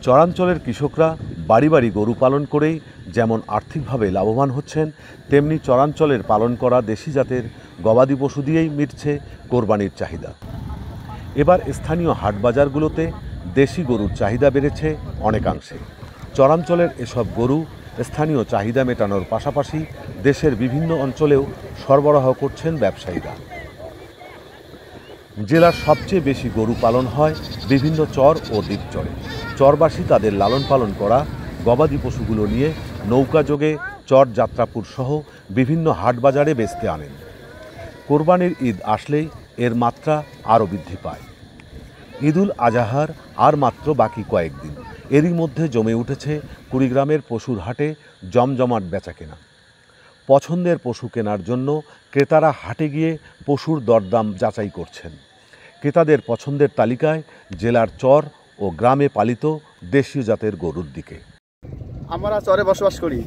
চরাঞ্চলের কৃষকরা বাড়ি বাড়ি গরু পালন করেই যেমন আর্থিকভাবে লাভবান হচ্ছেন, তেমনি চরাঞ্চলের পালন করা দেশি জাতের গবাদি পশু দিয়েই মিটছে কোরবানির চাহিদা। এবার স্থানীয় হাটবাজারগুলোতে দেশি গরুর চাহিদা বেড়েছে অনেকাংশে। চরাঞ্চলের এসব গরু স্থানীয় চাহিদা মেটানোর পাশাপাশি দেশের বিভিন্ন অঞ্চলেও সরবরাহ করছেন ব্যবসায়ীরা। জেলার সবচেয়ে বেশি গরু পালন হয় বিভিন্ন চর ও দ্বীপচরে। চরবাসী তাদের লালন পালন করা গবাদি পশুগুলো নিয়ে নৌকাযোগে চর যাত্রাপুর সহ বিভিন্ন হাটবাজারে বেচতে আনেন। কোরবানির ঈদ আসলেই এর মাত্রা আরও বৃদ্ধি পায়। ঈদুল আজহার আর মাত্র বাকি কয়েকদিন, এরই মধ্যে জমে উঠেছে কুড়িগ্রামের পশুর হাটে জমজমাট বেচাকেনা। পছন্দের পশু কেনার জন্য ক্রেতারা হাটে গিয়ে পশুর দরদাম যাচাই করছেন। ক্রেতাদের পছন্দের তালিকায় জেলার চর ও গ্রামে পালিত দেশীয় জাতের গরুর দিকে। আমরা চরে বসবাস করি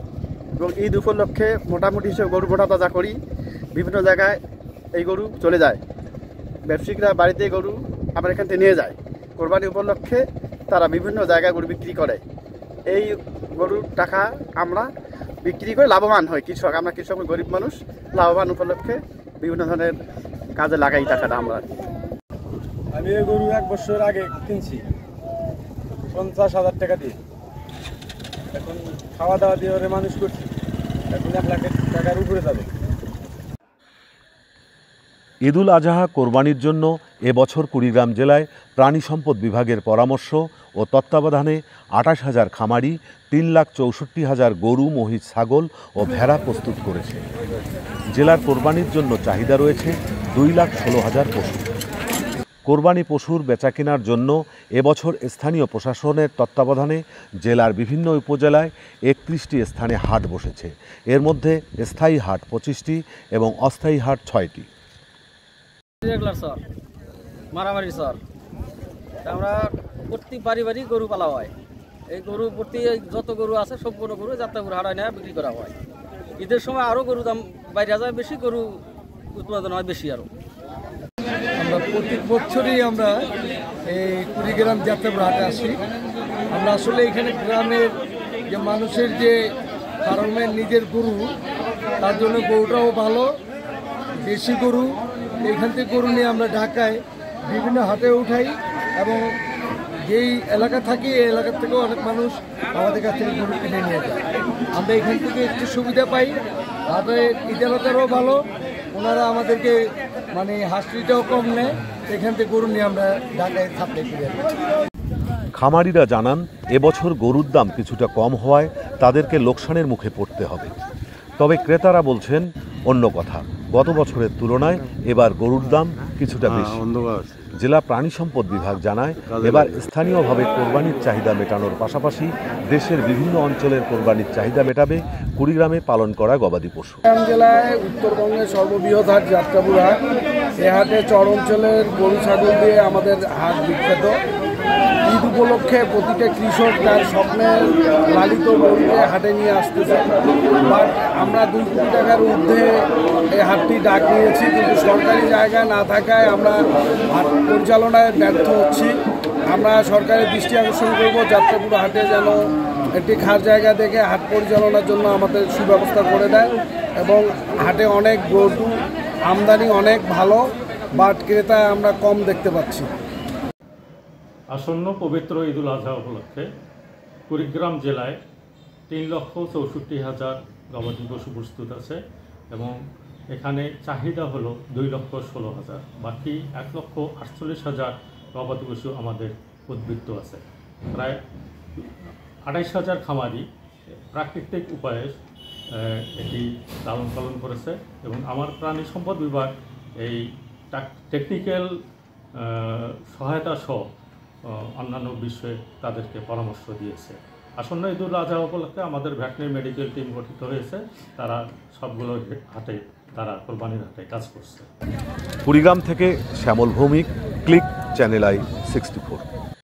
এবং ঈদ উপলক্ষে মোটামুটি হিসেবে গরু মোটা তাজা করি। বিভিন্ন জায়গায় এই গরু চলে যায়, ব্যবসায়িকরা বাড়িতে গরু আমার এখান থেকে নিয়ে যায়। কোরবানি উপলক্ষে তারা বিভিন্ন জায়গায় গরু বিক্রি করে। এই গরুর টাকা আমরা বিক্রি করে লাভবান হই কৃষক। আমরা কৃষক গরিব মানুষ, লাভবান উপলক্ষে বিভিন্ন ধরনের কাজে লাগাই টাকাটা আমরা। আমি এই গরু 1 বছর আগে কিনছি 50,000 টাকা দিয়ে। এখন খাওয়া দাওয়া দিয়ে ওরে মানুষ করছি, এখন 1 লাখ টাকার উপরে যাবে। ঈদুল আজহা কোরবানির জন্য এবছর কুড়িগ্রাম জেলায় প্রাণী সম্পদ বিভাগের পরামর্শ ও তত্ত্বাবধানে 28,000 খামারি 3,64,000 গরু, মহিষ, ছাগল ও ভেড়া প্রস্তুত করেছে। জেলার কোরবানির জন্য চাহিদা রয়েছে 2,16,000 পশু। কোরবানি পশুর বেচাকেনার জন্য এবছর স্থানীয় প্রশাসনের তত্ত্বাবধানে জেলার বিভিন্ন উপজেলায় 31টি স্থানে হাট বসেছে। এর মধ্যে স্থায়ী হাট 25টি এবং অস্থায়ী হাট 6টি। মারামারি চর আমরা প্রতি বাড়ি গরু পালা হয়। এই গরু প্রতি যত গরু আছে সম্পূর্ণ গরু যাত্রাপুর হারায় নেয় বিক্রি করা হয়। ঈদের সময় আরও গরু দাম বাইরে যায়, বেশি গরু উৎপাদন হয় বেশি। আরও আমরা প্রতি বছরই আমরা এই কুড়িগ্রাম যাত্রাপুর হাটে আসি। আমরা আসলে এখানে গ্রামের যে মানুষের যে ফার্মের নিজের গরু, তার জন্য গরুটাও ভালো, দেশি গরু। এখান থেকে গরু নিয়ে আমরা ঢাকায় বিভিন্ন হাটে উঠাই এবং যেই এলাকা থাকি এই এলাকার থেকেও অনেক মানুষ আমাদের কাছ থেকে গরু কিনে নিয়ে যায়। আমরা এখান থেকে একটু সুবিধা পাই, হাটে ইজারাদারও ভালো, ওনারা আমাদেরকে মানে হাসিটাও কম নেয়। এখান থেকে গরু নিয়ে আমরা ঢাকায় সাপ্লাই করি। খামারিরা জানান, এবছর গরুর দাম কিছুটা কম হওয়ায় তাদেরকে লোকসানের মুখে পড়তে হবে। তবে ক্রেতারা বলছেন অন্য কথা, গত বছরের তুলনায় এবার গরুর দাম কিছুটা বেশি। জেলা প্রাণী সম্পদ বিভাগ জানায়, এবার স্থানীয়ভাবে কোরবানির চাহিদা মেটানোর পাশাপাশি দেশের বিভিন্ন অঞ্চলের কোরবানির চাহিদা মেটাবে কুড়িগ্রামে পালন করা গবাদি পশু। কুড়িগ্রাম জেলায় উত্তরবঙ্গের সর্ববৃহৎ হাট যাত্রাপুর হাট। এ হাটে চর অঞ্চলের গরু ছাগল দিয়ে আমাদের হাট বিখ্যাত। ঈদ উপলক্ষে প্রতিটা কৃষক তার স্বপ্নের লালিত গরুকে হাটে নিয়ে আসতেছে। বাট আমরা 2 কোটি টাকার ঊর্ধ্বে এই হাটটি ডাক নিয়েছি, কিন্তু সরকারি জায়গা না থাকায় আমরা হাট পরিচালনায় ব্যর্থ হচ্ছি। আমরা সরকারের দৃষ্টি আকর্ষণ করব যাত্রাপুর হাটে যেন একটি খাস জায়গা দেখে হাট পরিচালনার জন্য আমাদের সুব্যবস্থা করে দেয় এবং হাটে অনেক গরু আমদানি অনেক ভালো, বাট ক্রেতা আমরা কম দেখতে পাচ্ছি। আসন্ন পবিত্র ঈদুল আজহা উপলক্ষে কুড়িগ্রাম জেলায় 3,64,000 গবাদি পশু প্রস্তুত আছে এবং এখানে চাহিদা হলো 2,16,000। বাকি 1,48,000 গবাদি পশু আমাদের উদ্বৃত্ত আছে। প্রায় 28,000 খামারি প্রাকৃতিক উপায়ে এটি লালন পালন করেছে এবং আমার প্রাণী সম্পদ বিভাগ এই টেকনিক্যাল সহায়তা সহ অন্যান্য বিষয়ে তাদেরকে পরামর্শ দিয়েছে। আসন্ন ঈদুল আজহা উপলক্ষে আমাদের ভেটেরিনারি মেডিকেল টিম গঠিত হয়েছে, তারা সবগুলো হাটে তারা কোরবানির হাটে কাজ করছে। কুড়িগ্রাম থেকে শ্যামল ভৌমিক, ক্লিক চ্যানেল I 64।